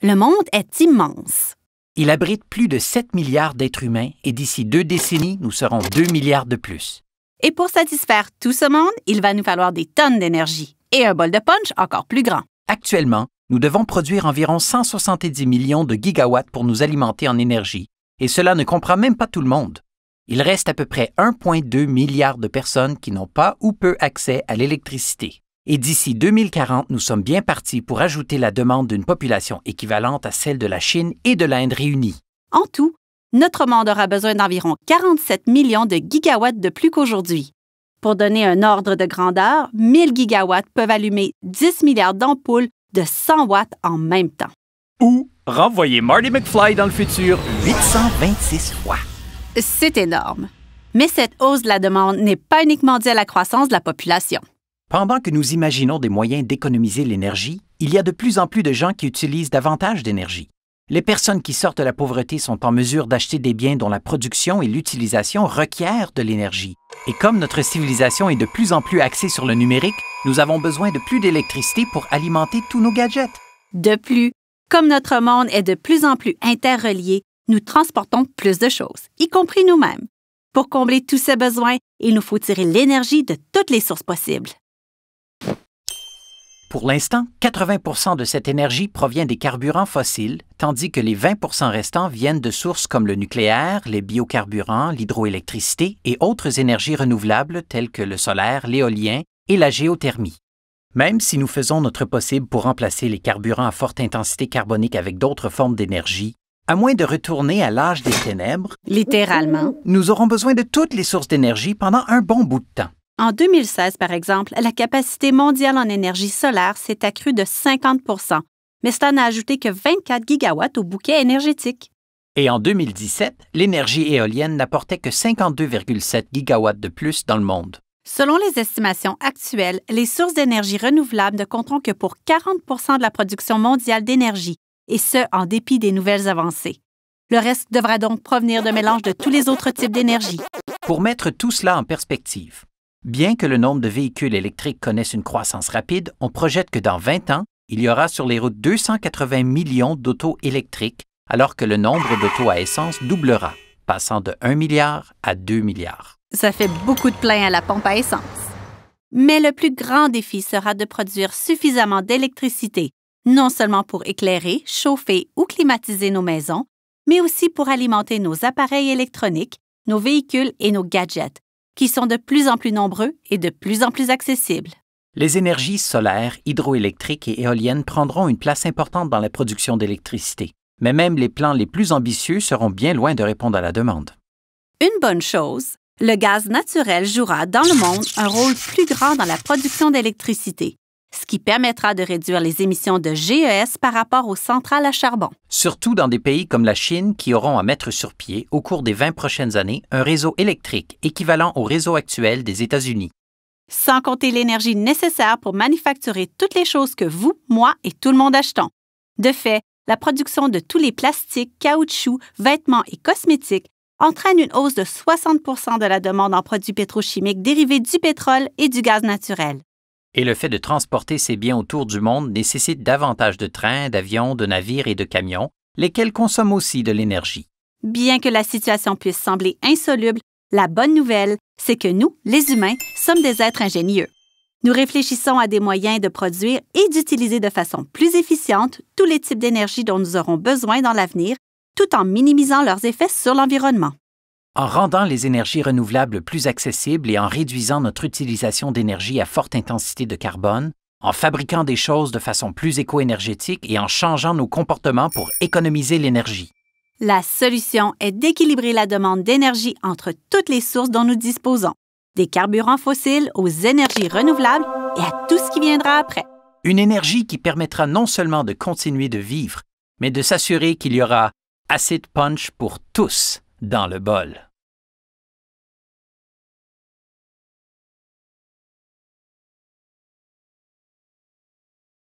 Le monde est immense. Il abrite plus de 7 milliards d'êtres humains et d'ici 2 décennies, nous serons 2 milliards de plus. Et pour satisfaire tout ce monde, il va nous falloir des tonnes d'énergie et un bol de punch encore plus grand. Actuellement, nous devons produire environ 170 millions de gigawatts pour nous alimenter en énergie, et cela ne comprend même pas tout le monde. Il reste à peu près 1,2 milliard de personnes qui n'ont pas ou peu accès à l'électricité. Et d'ici 2040, nous sommes bien partis pour ajouter la demande d'une population équivalente à celle de la Chine et de l'Inde réunies. En tout, notre monde aura besoin d'environ 47 millions de gigawatts de plus qu'aujourd'hui. Pour donner un ordre de grandeur, 1000 gigawatts peuvent allumer 10 milliards d'ampoules de 100 watts en même temps. Ou renvoyer Marty McFly dans le futur 826 fois. C'est énorme. Mais cette hausse de la demande n'est pas uniquement due à la croissance de la population. Pendant que nous imaginons des moyens d'économiser l'énergie, il y a de plus en plus de gens qui utilisent davantage d'énergie. Les personnes qui sortent de la pauvreté sont en mesure d'acheter des biens dont la production et l'utilisation requièrent de l'énergie. Et comme notre civilisation est de plus en plus axée sur le numérique, nous avons besoin de plus d'électricité pour alimenter tous nos gadgets. De plus, comme notre monde est de plus en plus interrelié, nous transportons plus de choses, y compris nous-mêmes. Pour combler tous ces besoins, il nous faut tirer l'énergie de toutes les sources possibles. Pour l'instant, 80 de cette énergie provient des carburants fossiles, tandis que les 20 restants viennent de sources comme le nucléaire, les biocarburants, l'hydroélectricité et autres énergies renouvelables telles que le solaire, l'éolien et la géothermie. Même si nous faisons notre possible pour remplacer les carburants à forte intensité carbonique avec d'autres formes d'énergie, à moins de retourner à l'âge des ténèbres, Littéralement. Nous aurons besoin de toutes les sources d'énergie pendant un bon bout de temps. En 2016, par exemple, la capacité mondiale en énergie solaire s'est accrue de 50 % mais cela n'a ajouté que 24 gigawatts au bouquet énergétique. Et en 2017, l'énergie éolienne n'apportait que 52,7 gigawatts de plus dans le monde. Selon les estimations actuelles, les sources d'énergie renouvelables ne compteront que pour 40 % de la production mondiale d'énergie, et ce, en dépit des nouvelles avancées. Le reste devra donc provenir de mélange de tous les autres types d'énergie. Pour mettre tout cela en perspective, bien que le nombre de véhicules électriques connaisse une croissance rapide, on projette que dans 20 ans, il y aura sur les routes 280 millions d'autos électriques, alors que le nombre d'autos à essence doublera, passant de 1 milliard à 2 milliards. Ça fait beaucoup de plein à la pompe à essence. Mais le plus grand défi sera de produire suffisamment d'électricité, non seulement pour éclairer, chauffer ou climatiser nos maisons, mais aussi pour alimenter nos appareils électroniques, nos véhicules et nos gadgets, qui sont de plus en plus nombreux et de plus en plus accessibles. Les énergies solaires, hydroélectriques et éoliennes prendront une place importante dans la production d'électricité, mais même les plans les plus ambitieux seront bien loin de répondre à la demande. Une bonne chose, le gaz naturel jouera dans le monde un rôle plus grand dans la production d'électricité, ce qui permettra de réduire les émissions de GES par rapport aux centrales à charbon. Surtout dans des pays comme la Chine qui auront à mettre sur pied, au cours des 20 prochaines années, un réseau électrique équivalent au réseau actuel des États-Unis. Sans compter l'énergie nécessaire pour manufacturer toutes les choses que vous, moi et tout le monde achetons. De fait, la production de tous les plastiques, caoutchoucs, vêtements et cosmétiques entraîne une hausse de 60 % de la demande en produits pétrochimiques dérivés du pétrole et du gaz naturel. Et le fait de transporter ces biens autour du monde nécessite davantage de trains, d'avions, de navires et de camions, lesquels consomment aussi de l'énergie. Bien que la situation puisse sembler insoluble, la bonne nouvelle, c'est que nous, les humains, sommes des êtres ingénieux. Nous réfléchissons à des moyens de produire et d'utiliser de façon plus efficiente tous les types d'énergie dont nous aurons besoin dans l'avenir, tout en minimisant leurs effets sur l'environnement. En rendant les énergies renouvelables plus accessibles et en réduisant notre utilisation d'énergie à forte intensité de carbone, en fabriquant des choses de façon plus éco-énergétique et en changeant nos comportements pour économiser l'énergie. La solution est d'équilibrer la demande d'énergie entre toutes les sources dont nous disposons, des carburants fossiles aux énergies renouvelables et à tout ce qui viendra après. Une énergie qui permettra non seulement de continuer de vivre, mais de s'assurer qu'il y aura assez de punch pour tous dans le bol.